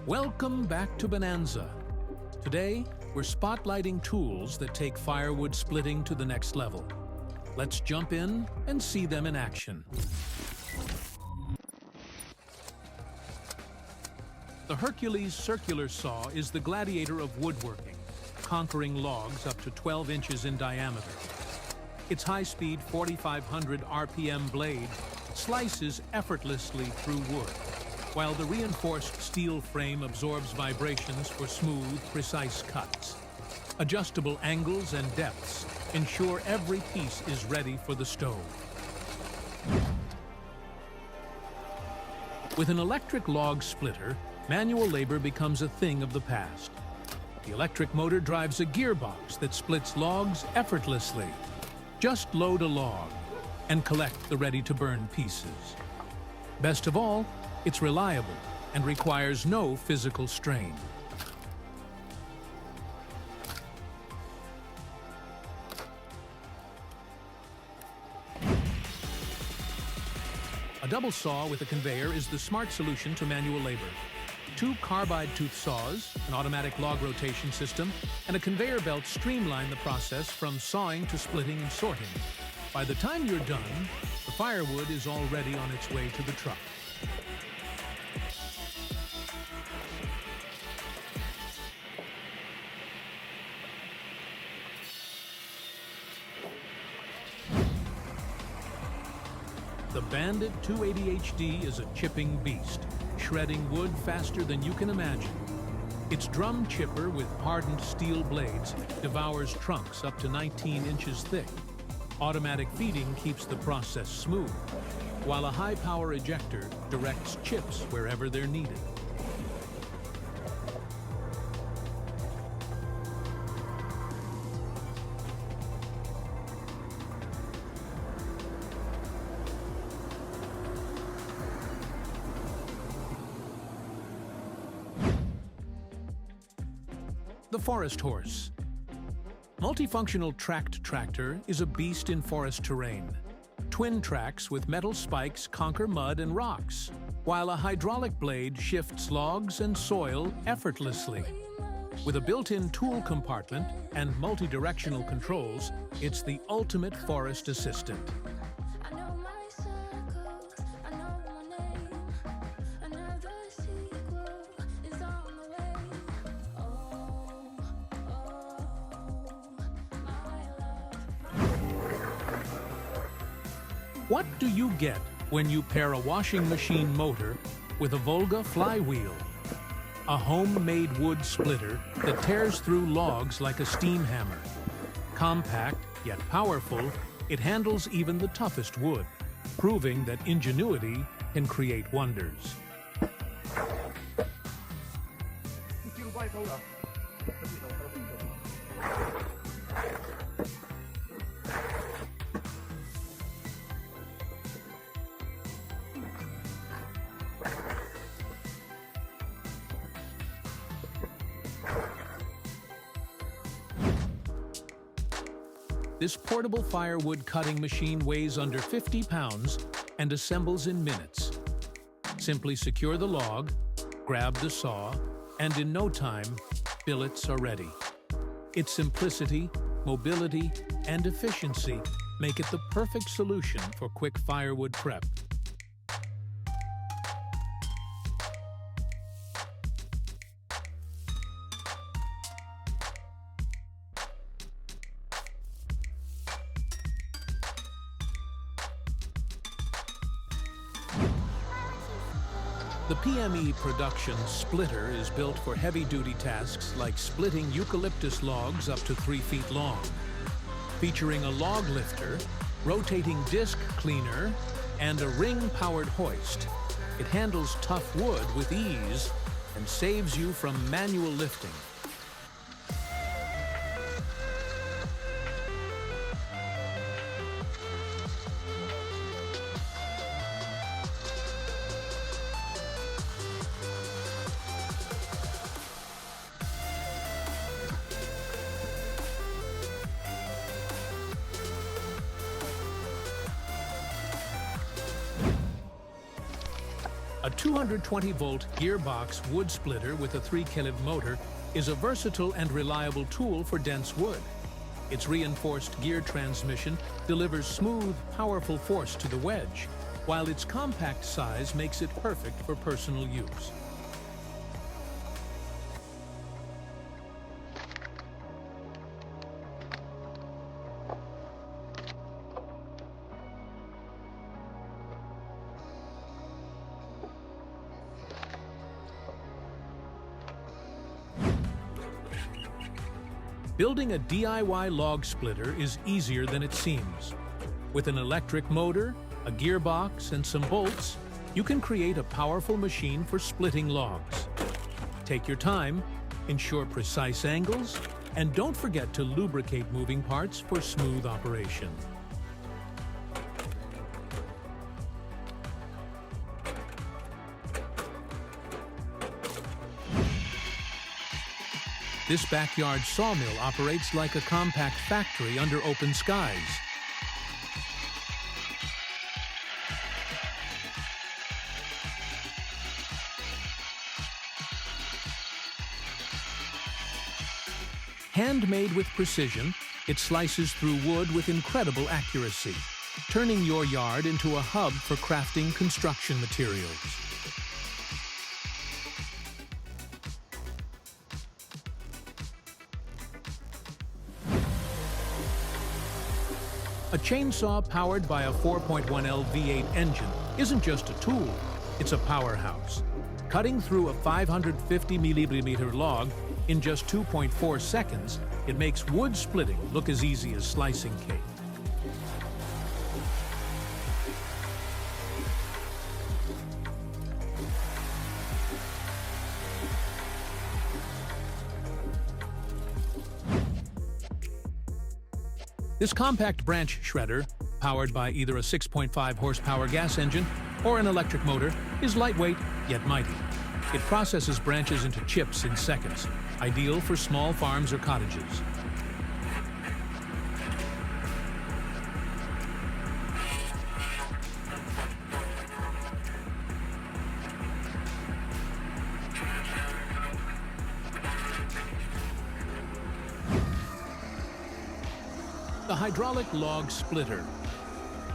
Welcome back to Bananza. Today, we're spotlighting tools that take firewood splitting to the next level. Let's jump in and see them in action. The Hercules circular saw is the gladiator of woodworking, conquering logs up to 12 inches in diameter. Its high-speed 4,500 RPM blade slices effortlessly through wood, while the reinforced steel frame absorbs vibrations for smooth, precise cuts. Adjustable angles and depths ensure every piece is ready for the stove. With an electric log splitter, manual labor becomes a thing of the past. The electric motor drives a gearbox that splits logs effortlessly. Just load a log and collect the ready-to-burn pieces. Best of all, it's reliable and requires no physical strain. A double saw with a conveyor is the smart solution to manual labor. Two carbide tooth saws, an automatic log rotation system, and a conveyor belt streamline the process from sawing to splitting and sorting. By the time you're done, the firewood is already on its way to the truck. The Bandit 280 HD is a chipping beast, shredding wood faster than you can imagine. Its drum chipper with hardened steel blades devours trunks up to 19 inches thick. Automatic feeding keeps the process smooth, while a high-power ejector directs chips wherever they're needed. The forest horse. Multifunctional tracked tractor is a beast in forest terrain. Twin tracks with metal spikes conquer mud and rocks, while a hydraulic blade shifts logs and soil effortlessly. With a built-in tool compartment and multi-directional controls, it's the ultimate forest assistant. What do you get when you pair a washing machine motor with a Volga flywheel? A homemade wood splitter that tears through logs like a steam hammer. Compact yet powerful, it handles even the toughest wood, proving that ingenuity can create wonders. This portable firewood cutting machine weighs under 50 pounds and assembles in minutes. Simply secure the log, grab the saw, and in no time, billets are ready. Its simplicity, mobility, and efficiency make it the perfect solution for quick firewood prep. The PME production splitter is built for heavy-duty tasks like splitting eucalyptus logs up to 3 feet long. Featuring a log lifter, rotating disc cleaner, and a ring-powered hoist, it handles tough wood with ease and saves you from manual lifting. A A 220-volt Gearbox wood splitter with a 3-kW motor is a versatile and reliable tool for dense wood. Its reinforced gear transmission delivers smooth, powerful force to the wedge, while its compact size makes it perfect for personal use. Building a DIY log splitter is easier than it seems. With an electric motor, a gearbox, and some bolts, you can create a powerful machine for splitting logs. Take your time, ensure precise angles, and don't forget to lubricate moving parts for smooth operation. This backyard sawmill operates like a compact factory under open skies. Handmade with precision, it slices through wood with incredible accuracy, turning your yard into a hub for crafting construction materials. A chainsaw powered by a 4.1L V8 engine isn't just a tool, it's a powerhouse. Cutting through a 550mm log in just 2.4 seconds, it makes wood splitting look as easy as slicing cake. This compact branch shredder, powered by either a 6.5 horsepower gas engine or an electric motor, is lightweight yet mighty. It processes branches into chips in seconds, ideal for small farms or cottages. The hydraulic log splitter.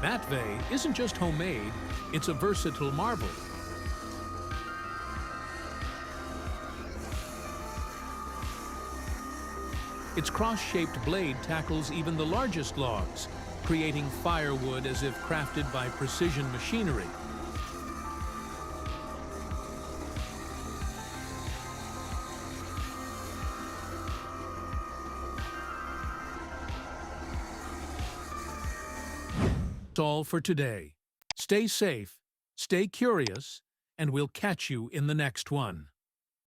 Matvey isn't just homemade, it's a versatile marvel. Its cross-shaped blade tackles even the largest logs, creating firewood as if crafted by precision machinery. That's all for today. Stay safe, stay curious, and we'll catch you in the next one.